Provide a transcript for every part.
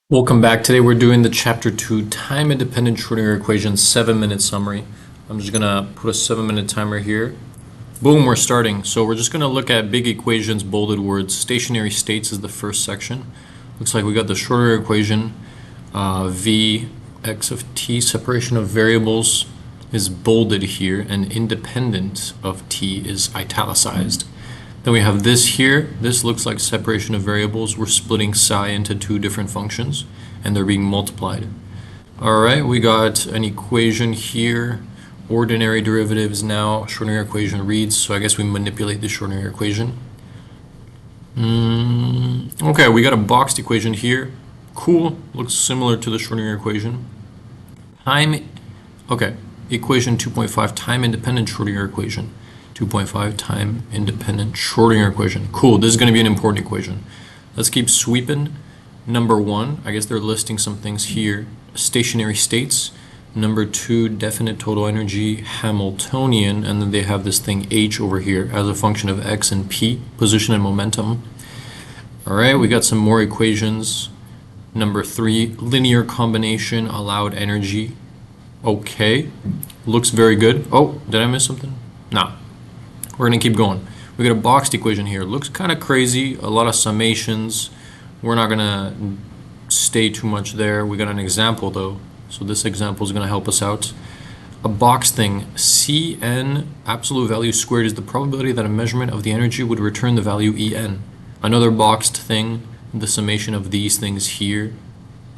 Welcome back. Today we're doing the Chapter 2 Time-Independent Schrodinger Equation 7-minute summary. I'm just going to put a 7-minute timer here. Boom, we're starting. So we're just going to look at big equations, bolded words. Stationary states is the first section. Looks like we got the Schrodinger equation. V x of t, separation of variables is bolded here, and independent of t is italicized. Then we have this here. This looks like separation of variables. We're splitting psi into two different functions, and they're being multiplied. All right, we got an equation here. Ordinary derivatives now. Schrodinger equation reads, so I guess we manipulate the Schrodinger equation. Okay, we got a boxed equation here. Cool, looks similar to the Schrodinger equation. Equation 2.5, time-independent Schrodinger equation. 2.5 time-independent Schrodinger equation. Cool, this is going to be an important equation. Let's keep sweeping. Number 1, I guess they're listing some things here. Stationary states. Number 2, definite total energy, Hamiltonian, and then they have this thing h over here as a function of x and p, position and momentum. All right, we got some more equations. Number 3, linear combination, allowed energy. Okay, looks very good. Oh, did I miss something? Nah. We're going to keep going. We got a boxed equation here. Looks kind of crazy. A lot of summations. We're not going to stay too much there. We got an example though. So this example is going to help us out. A box thing. Cn absolute value squared is the probability that a measurement of the energy would return the value En. Another boxed thing. The summation of these things here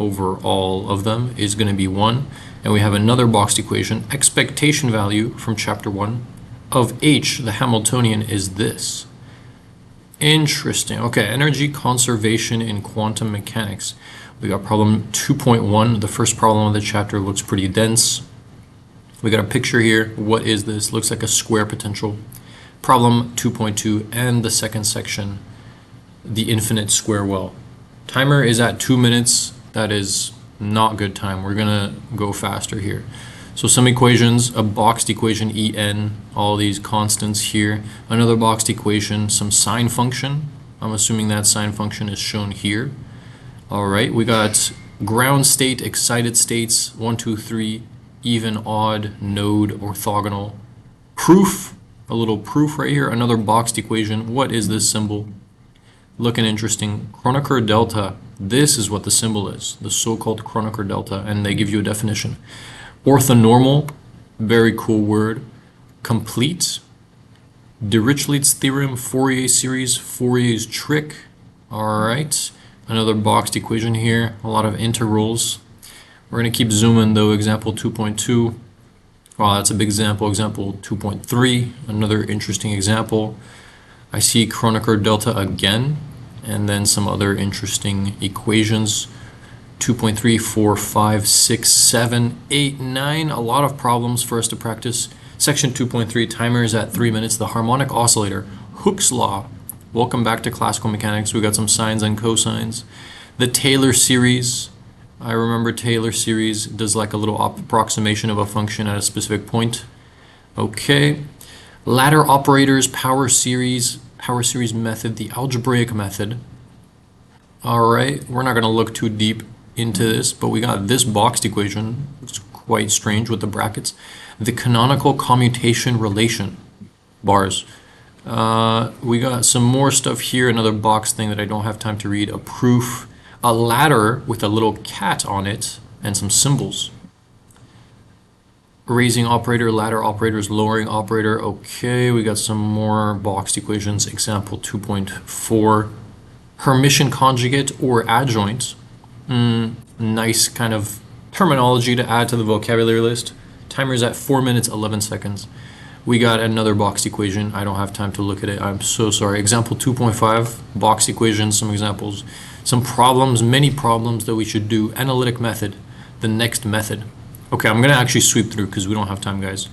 over all of them is going to be 1. And we have another boxed equation. Expectation value from chapter 1. Of H, the Hamiltonian, is this. Interesting. Okay, energy conservation in quantum mechanics. We got problem 2.1. The first problem of the chapter looks pretty dense. We got a picture here. What is this? Looks like a square potential. Problem 2.2 and the second section, the infinite square well. Timer is at 2 minutes. That is not good time. We're gonna go faster here. So some equations, a boxed equation En, all these constants here. Another boxed equation, some sine function. I'm assuming that sine function is shown here. All right, we got ground state, excited states, 1, 2, 3, even, odd, node, orthogonal. Proof, a little proof right here. Another boxed equation. What is this symbol? Looking interesting. Kronecker delta. This is what the symbol is, the so-called Kronecker delta, and they give you a definition. Orthonormal, very cool word. Complete. Dirichlet's theorem, Fourier series, Fourier's trick. All right, another boxed equation here, a lot of integrals. We're going to keep zooming though. Example 2.2. Wow, that's a big example. Example 2.3, another interesting example. I see Kronecker delta again, and then some other interesting equations. 2.3, 4, 5, 6, 7, 8, 9. A lot of problems for us to practice. Section 2.3, timer is at 3 minutes. The harmonic oscillator, Hooke's law. Welcome back to classical mechanics. We got some sines and cosines. The Taylor series. I remember Taylor series does like a little approximation of a function at a specific point. Okay. Ladder operators, power series method, the algebraic method. All right, we're not going to look too deep into this, but we got this boxed equation. It's quite strange with the brackets. The canonical commutation relation, bars. We got some more stuff here, another box thing that I don't have time to read, a proof, a ladder with a little cat on it, and some symbols. Raising operator, ladder operators, lowering operator. Okay, we got some more boxed equations. Example 2.4. Hermitian conjugate or adjoint. Nice kind of terminology to add to the vocabulary list. Timer is at 4 minutes, 11 seconds. We got another boxed equation. I don't have time to look at it. I'm so sorry. Example 2.5, boxed equations, some examples. Some problems, many problems that we should do. Analytic method, the next method. Okay, I'm going to actually sweep through because we don't have time, guys.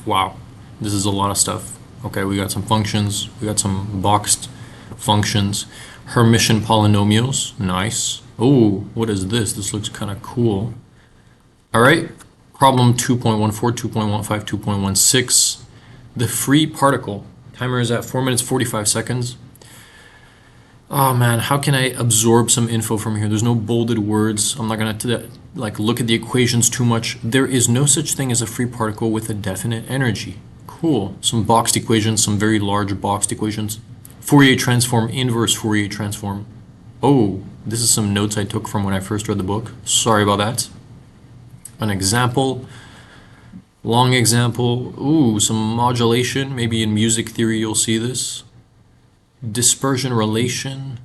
Wow, this is a lot of stuff. Okay, we got some functions. We got some boxed functions. Hermitian polynomials, nice. Oh, what is this? This looks kind of cool. All right, problem 2.14, 2.15, 2.16. The free particle. Timer is at 4 minutes, 45 seconds. Oh man, how can I absorb some info from here? There's no bolded words. I'm not gonna like look at the equations too much. There is no such thing as a free particle with a definite energy. Cool. Some boxed equations, some very large boxed equations. Fourier transform, inverse Fourier transform. Oh, this is some notes I took from when I first read the book. Sorry about that. An example, long example. Ooh, some modulation. Maybe in music theory you'll see this. Dispersion relation.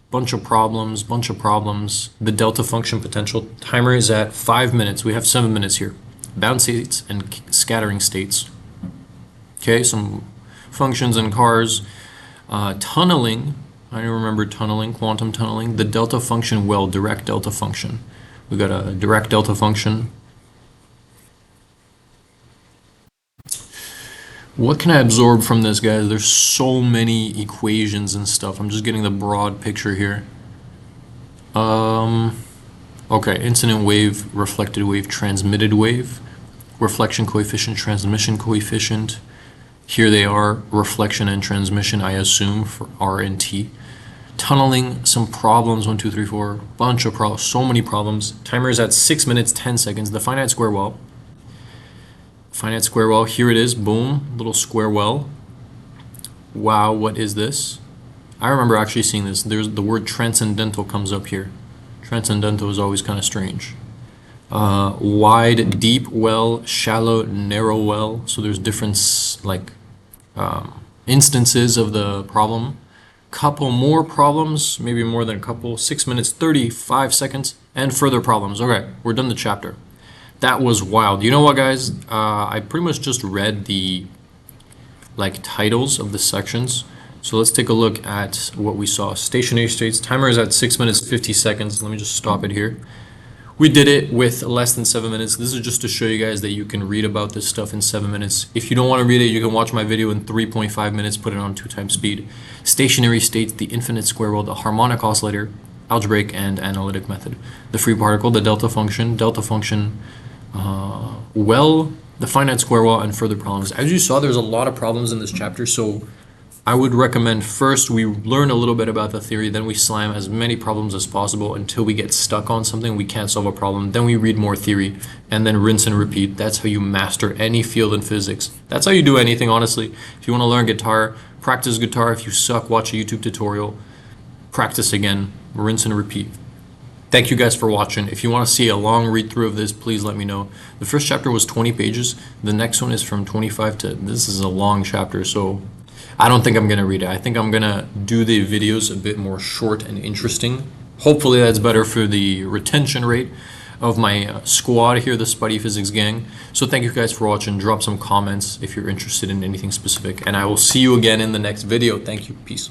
Bunch of problems, bunch of problems. The delta function potential. Timer is at 5 minutes. We have 7 minutes here. Bound states and scattering states. Okay, some functions in cars. Tunneling. I remember tunneling, quantum tunneling. The delta function, well, direct delta function. We got a direct delta function. What can I absorb from this, guys? There's so many equations and stuff. I'm just getting the broad picture here. Okay, incident wave, reflected wave, transmitted wave, reflection coefficient, transmission coefficient. Here they are, reflection and transmission, I assume, for R and T. Tunneling, some problems, 1, 2, 3, 4, bunch of problems, so many problems. Timer is at 6 minutes, 10 seconds. The finite square well. Finite square well, here it is, boom, little square well. Wow, what is this? I remember actually seeing this. There's the word transcendental comes up here. Transcendental is always kind of strange. Wide, deep well, shallow, narrow well. So there's different instances of the problem. Couple more problems, maybe more than a couple. 6 minutes, 35 seconds, and further problems. Okay, we're done the chapter. That was wild. You know what, guys? I pretty much just read the titles of the sections. So let's take a look at what we saw. Stationary states. Timer is at 6 minutes, 50 seconds. Let me just stop it here. We did it with less than 7 minutes. This is just to show you guys that you can read about this stuff in 7 minutes. If you don't want to read it, you can watch my video in 3.5 minutes, put it on 2 times speed. Stationary states, the infinite square well, the harmonic oscillator, algebraic and analytic method. The free particle, the delta function, well, the finite square well, and further problems. As you saw, there's a lot of problems in this chapter, so I would recommend first we learn a little bit about the theory, then we slam as many problems as possible until we get stuck on something, we can't solve a problem, then we read more theory, and then rinse and repeat. That's how you master any field in physics. That's how you do anything, honestly. If you want to learn guitar, practice guitar. If you suck, watch a YouTube tutorial, practice again, rinse and repeat. Thank you guys for watching. If you want to see a long read through of this, please let me know. The first chapter was 20 pages. The next one is from 25 to, this is a long chapter, so I don't think I'm going to read it. I think I'm going to do the videos a bit more short and interesting. Hopefully that's better for the retention rate of my squad here, the Spuddy Physics gang. So thank you guys for watching. Drop some comments if you're interested in anything specific, and I will see you again in the next video. Thank you. Peace.